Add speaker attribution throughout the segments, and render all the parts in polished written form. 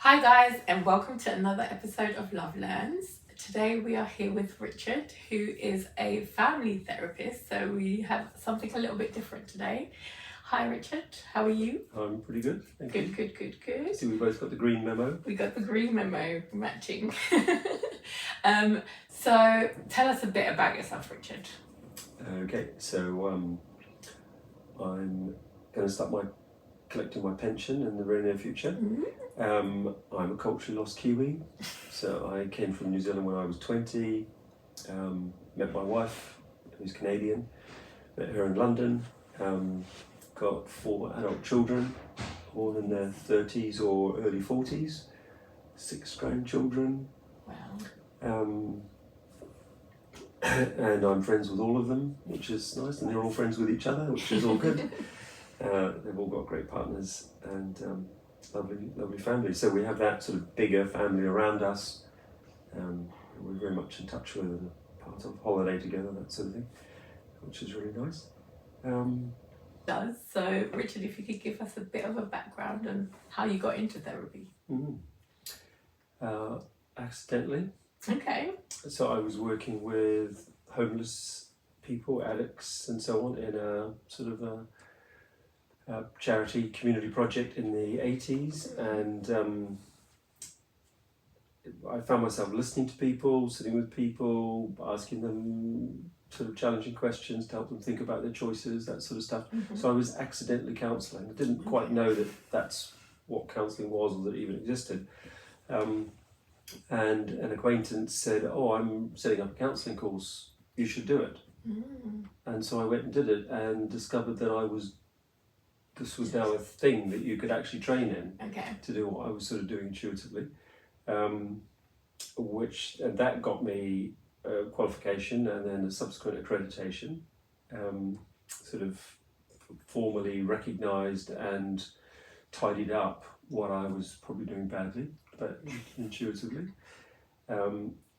Speaker 1: Hi guys, and welcome to another episode of Love Learns. Today we are here with Richard, who is a family therapist, so we have something a little bit different today. Hi Richard, how are you?
Speaker 2: I'm pretty good, thank you.
Speaker 1: Good.
Speaker 2: See, we both got the green memo.
Speaker 1: We got the green memo matching. So tell us a bit about yourself, Richard.
Speaker 2: Okay, so I'm going to start collecting my pension in the very near future. I'm a culturally lost Kiwi, so I came from New Zealand when I was 20, met my wife, who's Canadian, met her in London, got 4 adult children, all in their 30s or early 40s, 6 grandchildren.
Speaker 1: Wow.
Speaker 2: And I'm friends with all of them, which is nice, and they're all friends with each other, which is all good. They've all got great partners and lovely families. So we have that sort of bigger family around us. We're very much in touch with and a part of holiday together, that sort of thing, which is really nice.
Speaker 1: So Richard, if you could give us a bit of a background on how you got into therapy.
Speaker 2: Accidentally.
Speaker 1: Okay.
Speaker 2: So I was working with homeless people, addicts and so on, in a sort of a charity community project in the 80s, and I found myself listening to people, sitting with people, asking them sort of challenging questions to help them think about their choices, that sort of stuff. So I was accidentally counselling. I didn't quite know that that's what counselling was or that it even existed. And an acquaintance said, "Oh, I'm setting up a counselling course, you should do it." And so I went and did it and discovered that this was now a thing that you could actually train in to do what I was sort of doing intuitively, and that got me a qualification and then a subsequent accreditation, sort of formally recognised and tidied up what I was probably doing badly, but intuitively.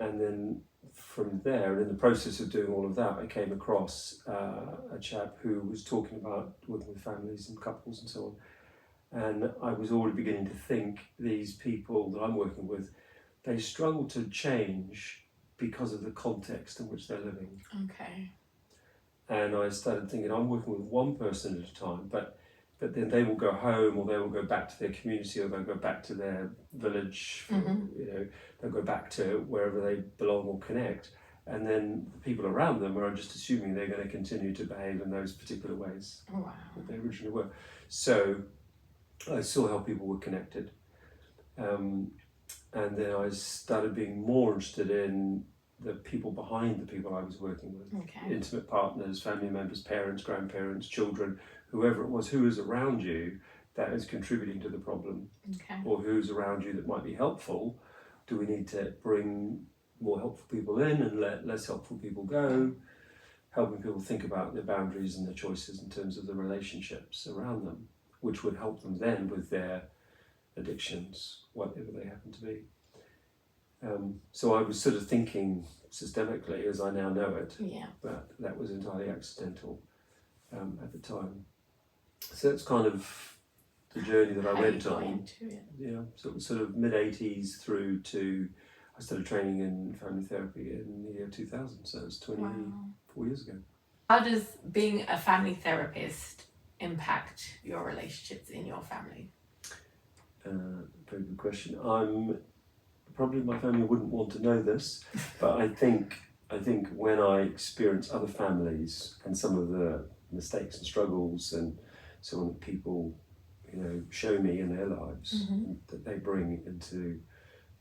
Speaker 2: And then from there, in the process of doing all of that, I came across a chap who was talking about working with families and couples and so on. And I was already beginning to think, these people that I'm working with, they struggle to change because of the context in which they're living.
Speaker 1: Okay.
Speaker 2: And I started thinking, I'm working with one person at a time, but then they will go home, or they will go back to their community, or they'll go back to their village, they'll go back to wherever they belong or connect. And then the people around them are just assuming they're going to continue to behave in those particular ways that they originally were. So I saw how people were connected. And then I started being more interested in the people behind the people I was working with. Intimate partners, family members, parents, grandparents, children, whoever it was, who is around you that is contributing to the problem, or who's around you that might be helpful. Do we need to bring more helpful people in and let less helpful people go? Helping people think about their boundaries and their choices in terms of the relationships around them, which would help them then with their addictions, whatever they happen to be. So I was sort of thinking systemically as I now know it, but that was entirely accidental at the time. So that's kind of the journey that I went on. So it was sort of mid-80s through to, I started training in family therapy in the year 2000, so it's 24 years ago.
Speaker 1: How does being a family therapist impact your relationships in your family?
Speaker 2: Very good question. Probably my family wouldn't want to know this, but I think when I experience other families and some of the mistakes and struggles and so on that people, show me in their lives, that they bring into,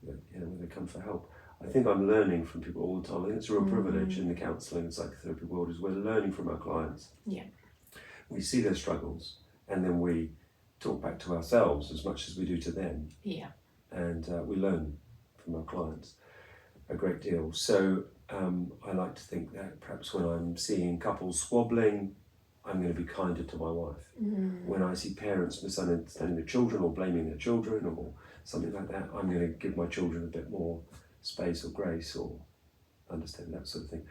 Speaker 2: when they come for help, I think I'm learning from people all the time. I think it's a real privilege in the counselling and psychotherapy world, is we're learning from our clients. We see their struggles and then we talk back to ourselves as much as we do to them. And we learn from our clients a great deal. So I like to think that perhaps when I'm seeing couples squabbling, I'm going to be kinder to my wife. When I see parents misunderstanding their children or blaming their children or something like that, I'm going to give my children a bit more space or grace or understand, that sort of thing.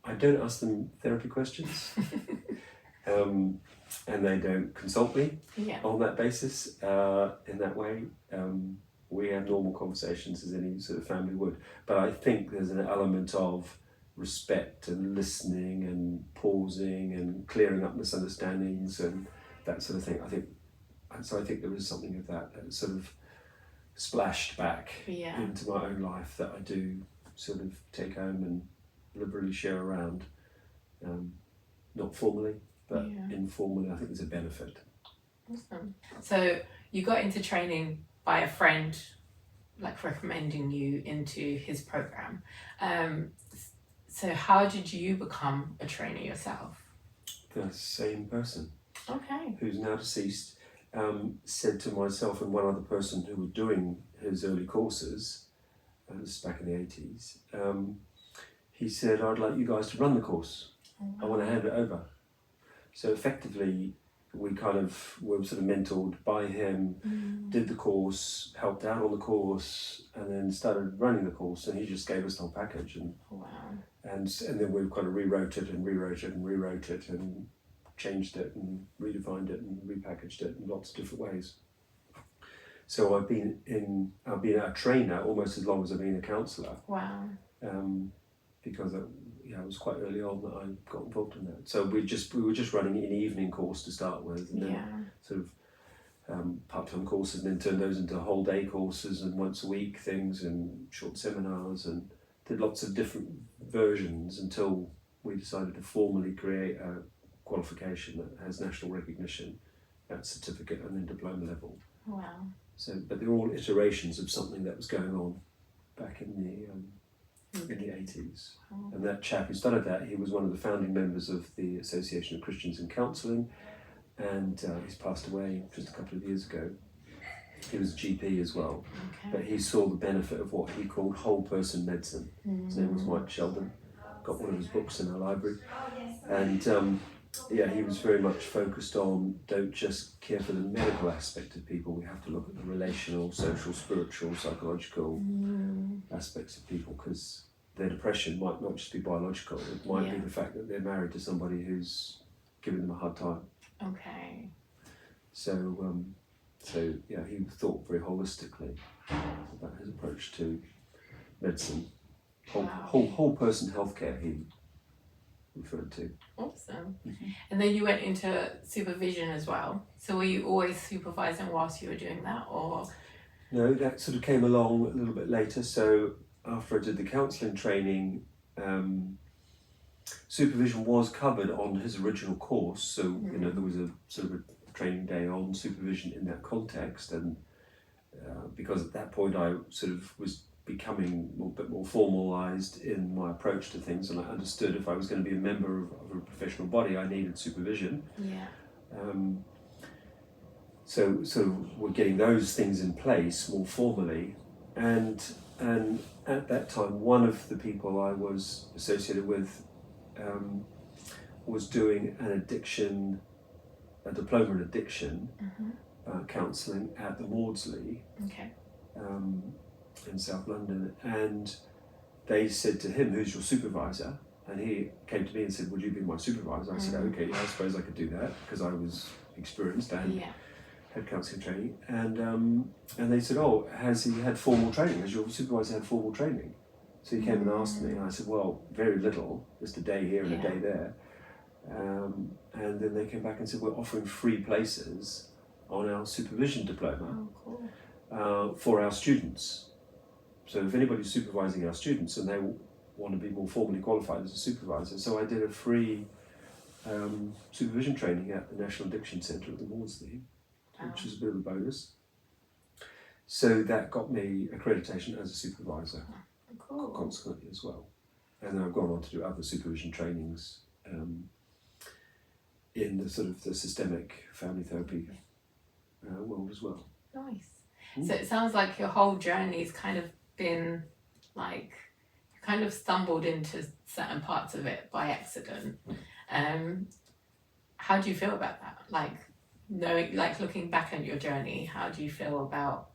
Speaker 2: I don't ask them therapy questions. And they don't consult me on that basis in that way. have normal conversations as any sort of family would. But I think there's an element of respect and listening and pausing and clearing up misunderstandings and that sort of thing. I think there is something of that sort of splashed back into my own life that I do sort of take home and liberally share around. Not formally, but informally. I think there's a benefit.
Speaker 1: Awesome. So you got into training by a friend, like recommending you into his program. So how did you become a trainer yourself?
Speaker 2: The same person.
Speaker 1: Okay.
Speaker 2: Who's now deceased, said to myself and one other person who were doing his early courses, this is back in the 80s, he said, I'd like you guys to run the course. I want to hand it over. So effectively, we were sort of mentored by him, did the course, helped out on the course, and then started running the course, and he just gave us the whole package. And then we kind of rewrote it and changed it and redefined it and repackaged it in lots of different ways. So I've been a trainer almost as long as I've been a counsellor.
Speaker 1: Wow.
Speaker 2: Because it was quite early on that I got involved in that. So we were just running an evening course to start with, and then sort of part-time courses, and then turned those into whole day courses and once a week things and short seminars, and did lots of different versions until we decided to formally create a qualification that has national recognition at certificate and then diploma level.
Speaker 1: Wow.
Speaker 2: So, but they're all iterations of something that was going on back in the 80s. Oh. And that chap who started that, he was one of the founding members of the Association of Christians in Counselling, and he's passed away just a couple of years ago. He was a GP as well, but he saw the benefit of what he called whole person medicine. His name was Mike Sheldon. Got one of his books in our library, and he was very much focused on don't just care for the medical aspect of people. We have to look at the relational, social, spiritual, psychological aspects of people, because their depression might not just be biological. It might be the fact that they're married to somebody who's giving them a hard time. Okay. So he thought very holistically about his approach to medicine. Whole person healthcare he referred to.
Speaker 1: Awesome. Mm-hmm. And then you went into supervision as well. So were you always supervising whilst you were doing that, or?
Speaker 2: No, that sort of came along a little bit later. So after I did the counselling training, supervision was covered on his original course. So there was a sort of a training day on supervision in that context, and because at that point I sort of was becoming a bit more formalised in my approach to things, and I understood if I was going to be a member of a professional body, I needed supervision. Yeah. So we're getting those things in place more formally, and at that time, one of the people I was associated with was doing a diploma in addiction counselling at the Maudsley. Okay. In South London, and they said to him, who's your supervisor? And he came to me and said, would you be my supervisor? I said, okay, I suppose I could do that, because I was experienced and had counselling training. And they said, oh, has he had formal training? Has your supervisor had formal training? So he came and asked me, and I said, well, very little, just a day here and a day there. And then they came back and said, we're offering free places on our supervision diploma for our students. So if anybody's supervising our students and they want to be more formally qualified as a supervisor, so I did a free supervision training at the National Addiction Centre at the Maudsley, which was a bit of a bonus. So that got me accreditation as a supervisor, consequently as well. And then I've gone on to do other supervision trainings in the sort of the systemic family therapy world as well.
Speaker 1: Nice. So it sounds like your whole journey's kind of been like, you kind of stumbled into certain parts of it by accident. How do you feel about that? Like looking back at your journey, how do you feel about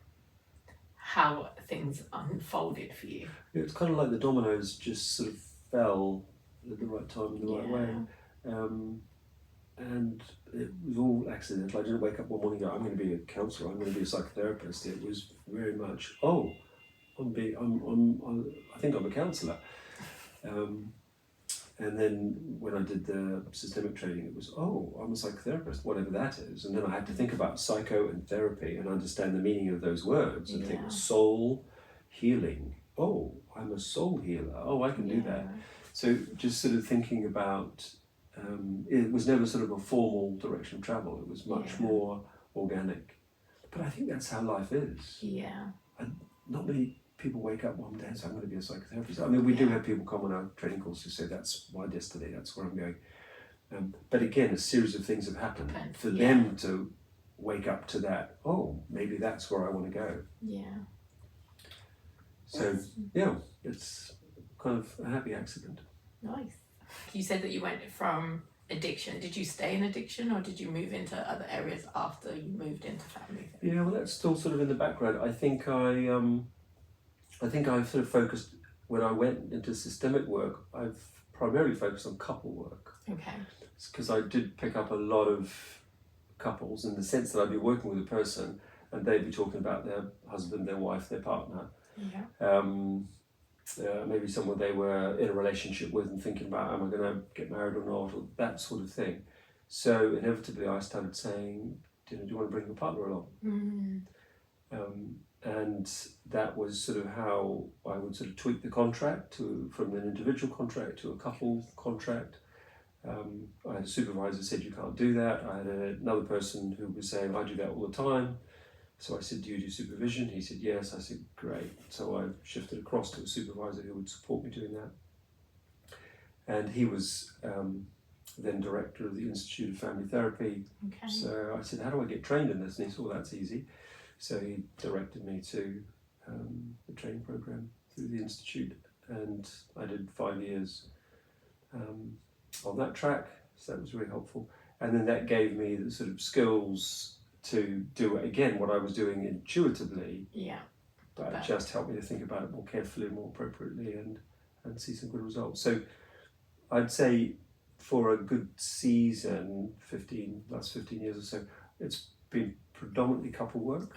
Speaker 1: how things unfolded for you?
Speaker 2: It's kind of like the dominoes just sort of fell at the right time in the right way. and it was all accidental. I didn't wake up one morning and go, I'm going to be a counsellor, I'm going to be a psychotherapist. It was very much, oh, I think I'm a counsellor. And then when I did the systemic training, it was, oh, I'm a psychotherapist, whatever that is. And then I had to think about psycho and therapy and understand the meaning of those words and think soul healing. Oh, I'm a soul healer. Oh, I can do that. So just sort of thinking about, it was never sort of a formal direction of travel. It was much more organic. But I think that's how life is.
Speaker 1: Yeah.
Speaker 2: Not many people wake up one day and say, I'm going to be a psychotherapist. I mean, we do have people come on our training course who say, that's my destiny, that's where I'm going. But again, a series of things have happened for them to wake up to that, oh, maybe that's where I want to go.
Speaker 1: Yeah.
Speaker 2: So, yeah, it's kind of a happy accident.
Speaker 1: Nice. You said that you went from addiction. Did you stay in addiction or did you move into other areas after you moved into family therapy?
Speaker 2: Yeah, well, that's still sort of in the background. I think I've sort of focused, when I went into systemic work, I've primarily focused on couple work.
Speaker 1: Okay.
Speaker 2: Because I did pick up a lot of couples in the sense that I'd be working with a person and they'd be talking about their husband, their wife, their partner.
Speaker 1: Yeah.
Speaker 2: Maybe someone they were in a relationship with and thinking about, am I going to get married or not, or that sort of thing. So inevitably I started saying, do you want to bring your partner along? And that was sort of how I would sort of tweak the contract from an individual contract to a couple contract. I had a supervisor who said, you can't do that. I had another person who was saying, I do that all the time. So I said, do you do supervision? He said, yes. I said, great. So I shifted across to a supervisor who would support me doing that. And he was then director of the Institute of Family Therapy.
Speaker 1: Okay.
Speaker 2: So I said, how do I get trained in this? And he said, well, that's easy. So he directed me to the training program through the Institute. And I did 5 years on that track. So that was really helpful. And then that gave me the sort of skills to do again what I was doing intuitively, but it just helped me to think about it more carefully, more appropriately, and see some good results. So I'd say for a good season, last 15 years or so, it's been predominantly couple work,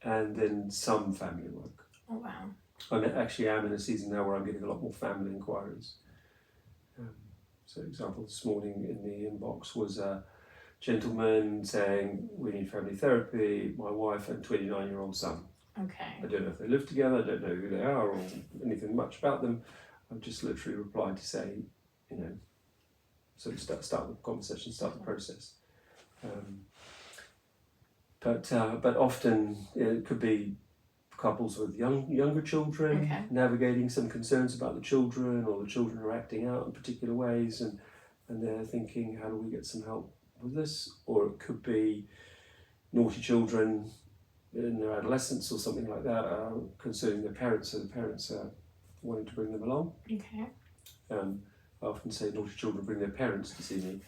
Speaker 2: and then some family work.
Speaker 1: Oh wow!
Speaker 2: I am in a season now where I'm getting a lot more family inquiries. So, example, this morning in the inbox was a gentleman saying, we need family therapy, my wife and 29-year-old son.
Speaker 1: Okay.
Speaker 2: I don't know if they live together, I don't know who they are or anything much about them. I've just literally replied to say, sort of start the conversation, start the process. But often it could be couples with younger children, navigating some concerns about the children, or the children are acting out in particular ways, and they're thinking, how do we get some help with this? Or it could be naughty children in their adolescence or something like that, concerning their parents, so the parents are wanting to bring them along.
Speaker 1: Okay.
Speaker 2: I often say naughty children bring their parents to see me.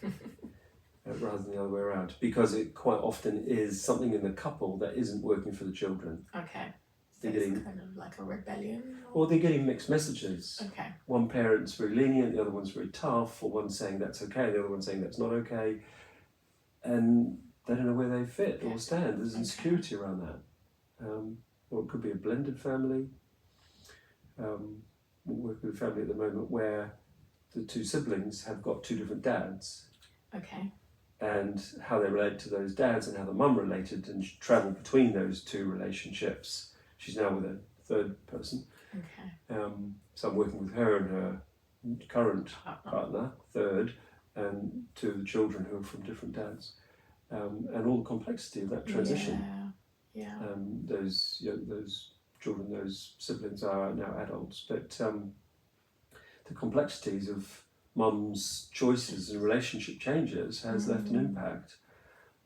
Speaker 2: Rather than the other way around, because it quite often is something in the couple that isn't working for the children.
Speaker 1: Okay.
Speaker 2: They're
Speaker 1: So
Speaker 2: getting,
Speaker 1: it's kind of like a rebellion?
Speaker 2: or they're getting mixed messages.
Speaker 1: Okay.
Speaker 2: One parent's very lenient, the other one's very tough, or one's saying that's okay, the other one's saying that's not okay. And they don't know where they fit or stand. There's insecurity around that. Or it could be a blended family. We're working with a family at the moment where the two siblings have got two different dads.
Speaker 1: Okay.
Speaker 2: And how they relate to those dads and how the mum related and travelled between those two relationships. She's now with a third person.
Speaker 1: Okay.
Speaker 2: So I'm working with her and her current partner, third, and two of the children who are from different dads. And all the complexity of that transition.
Speaker 1: Yeah.
Speaker 2: Those children, those siblings are now adults, but the complexities of mum's choices and relationship changes has left an impact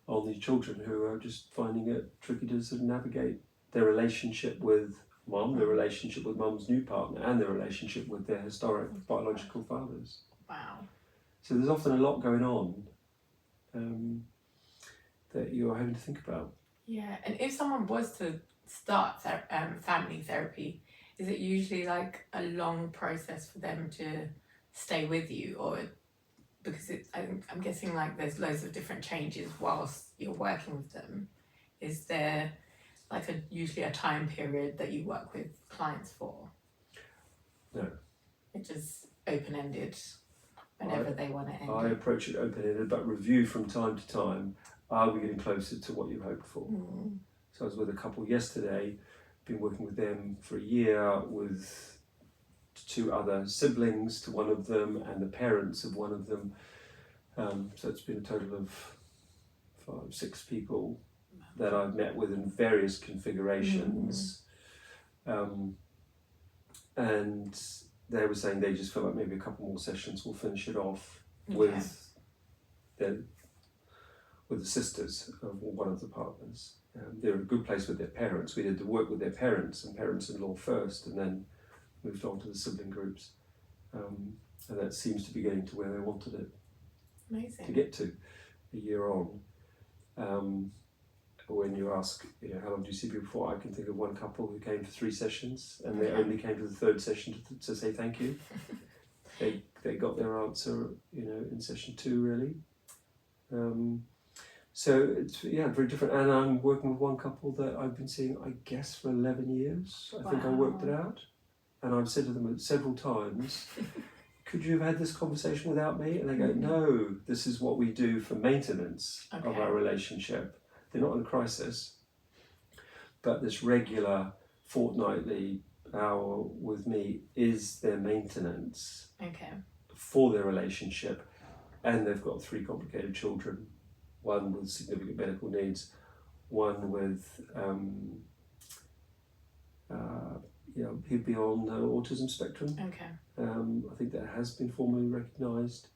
Speaker 2: on these children who are just finding it tricky to sort of navigate their relationship with mum, their relationship with mum's new partner, and their relationship with their historic biological fathers.
Speaker 1: Wow.
Speaker 2: So there's often a lot going on that you're having to think about.
Speaker 1: Yeah, and if someone was to start family therapy, is it usually like a long process for them to stay with you, or because I'm guessing like there's loads of different changes whilst you're working with them. Is there like usually a time period that you work with clients for?
Speaker 2: No.
Speaker 1: It's just open-ended whenever they want to end
Speaker 2: I
Speaker 1: it.
Speaker 2: approach it open-ended, but review from time to time. Are we getting closer to what you hoped for? So I was with a couple yesterday, been working with them for a year with 2 other siblings to one of them and the parents of one of them. So it's been a total of 5, 6 people that I've met with in various configurations. And they were saying they just feel like maybe a couple more sessions will finish it off with the sisters of one of the partners. They're in a good place with their parents. We did the work with their parents and parents-in-law first, and then moved on to the sibling groups. And that seems to be getting to where they wanted it to get to a year on. When you ask, how long do you see people for, I can think of one couple who came for 3 sessions, and they only came to the 3rd session to say thank you. They got their answer, in session 2 really. So it's very different. And I'm working with one couple that I've been seeing, I guess, for 11 years. I think I worked it out. And I've said to them several times, could you have had this conversation without me? And they go, no, this is what we do for maintenance of our relationship. They're not in a crisis, but this regular fortnightly hour with me is their maintenance for their relationship. And they've got 3 complicated children, one with significant medical needs, one with he'd be on the autism spectrum. I think that has been formally recognised.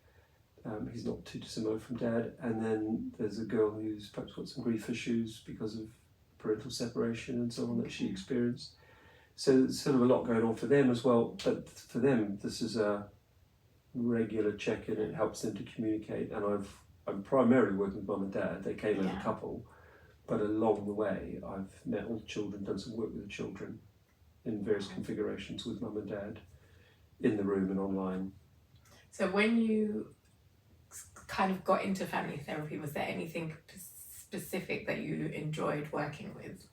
Speaker 2: He's not too dissimilar from Dad. And then there's a girl who's perhaps got some grief issues because of parental separation and so on that she experienced. So there's sort of a lot going on for them as well. But for them, this is a regular check-in. It helps them to communicate. And I'm primarily working with Mum and Dad. They came as a couple. But along the way, I've met all the children, done some work with the children in various configurations with Mum and Dad, in the room and online. So
Speaker 1: when you kind of got into family therapy, was there anything specific that you enjoyed working with?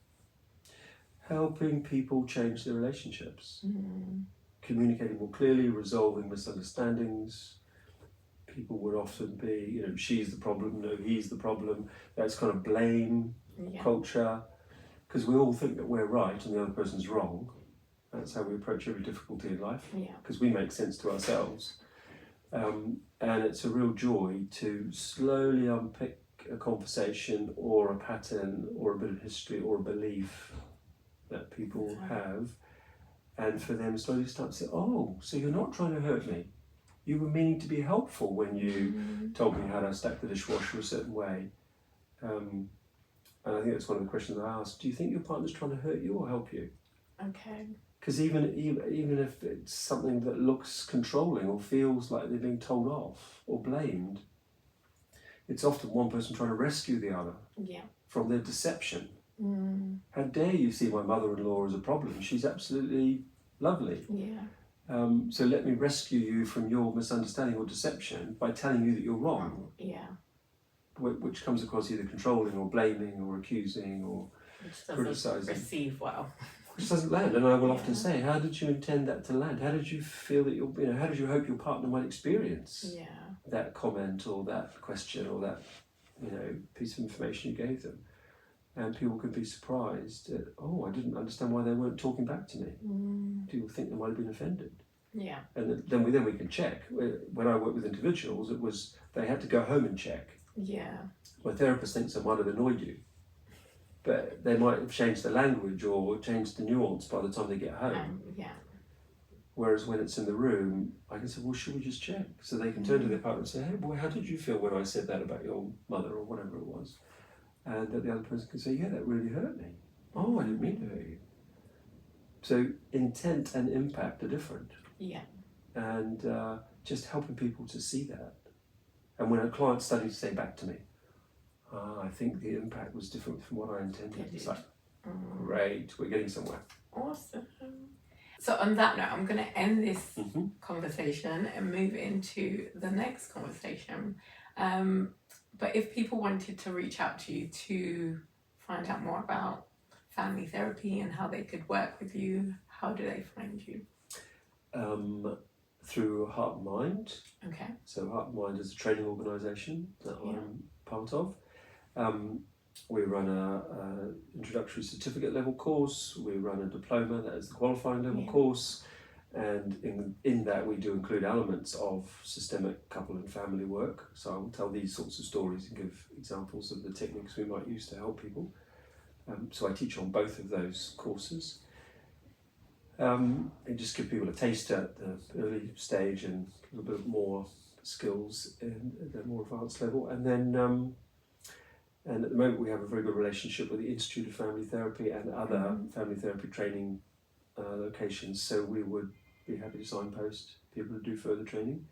Speaker 2: Helping people change their relationships, communicating more clearly, resolving misunderstandings. People would often be, she's the problem, no, he's the problem. That's kind of blame culture, because we all think that we're right and the other person's wrong. That's how we approach every difficulty in life, because we make sense to ourselves. And it's a real joy to slowly unpick a conversation or a pattern or a bit of history or a belief that people have, and for them slowly start to say, oh, so you're not trying to hurt me. You were meaning to be helpful when you told me how to stack the dishwasher a certain way. And I think that's one of the questions I asked. Do you think your partner's trying to hurt you or help you? Because even if it's something that looks controlling or feels like they're being told off or blamed, it's often one person trying to rescue the other from their deception. How dare you see my mother-in-law as a problem? She's absolutely lovely. So let me rescue you from your misunderstanding or deception by telling you that you're wrong. Which comes across either controlling or blaming or accusing or criticising.
Speaker 1: Receive well.
Speaker 2: Which doesn't land, and I will often say, how did you intend that to land? How did you feel that how did you hope your partner might experience that comment or that question or that, piece of information you gave them? And people can be surprised at, I didn't understand why they weren't talking back to me. People think they might have been offended. And then we can check. When I work with individuals, it was they had to go home and check. My therapist thinks I might have annoyed you, but they might have changed the language or changed the nuance by the time they get home. Whereas when it's in the room, I can say, well, should we just check? So they can turn to their partner and say, hey, boy, how did you feel when I said that about your mother or whatever it was? And that the other person can say, yeah, that really hurt me. Oh, I didn't mean to hurt you. So intent and impact are different. And just helping people to see that. And when a client's starting to say back to me, I think the impact was different from what I intended. It's like, great, we're getting somewhere.
Speaker 1: Awesome. So on that note, I'm going to end this
Speaker 2: Mm-hmm.
Speaker 1: conversation and move into the next conversation. But if people wanted to reach out to you to find out more about family therapy and how they could work with you, how do they find you?
Speaker 2: Through Heart and Mind.
Speaker 1: Okay.
Speaker 2: So Heart and Mind is a training organisation that
Speaker 1: Yeah.
Speaker 2: I'm part of. We run a introductory certificate level course. We run a diploma, that is the qualifying level course. And in that we do include elements of systemic couple and family work. So I will tell these sorts of stories and give examples of the techniques we might use to help people. So I teach on both of those courses. And just give people a taste at the early stage and a little bit more skills at the more advanced level. And then and at the moment we have a very good relationship with the Institute of Family Therapy and other family therapy training locations. So we would be happy to signpost people to do further training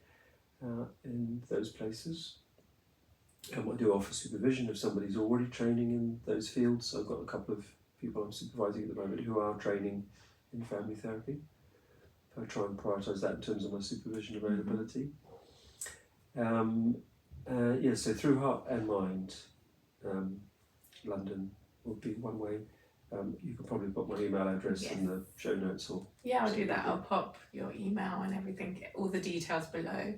Speaker 2: in those places. And we do offer supervision if somebody's already training in those fields. I've got a couple of people I'm supervising at the moment who are training in family therapy. I try and prioritise that in terms of my supervision availability. So through Heart and Mind, London would be one way. You can probably put my email address in the show notes, or
Speaker 1: I'll do that. I'll pop your email and everything, all the details below.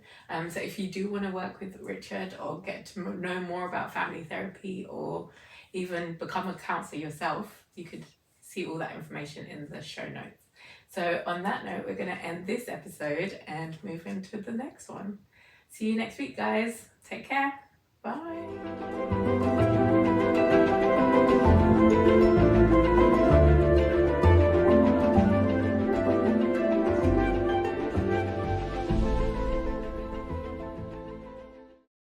Speaker 1: So if you do want to work with Richard or get to know more about family therapy or even become a counsellor yourself, you could see all that information in the show notes. So on that note, we're going to end this episode and move into the next one. See you next week, guys. Take care. Bye.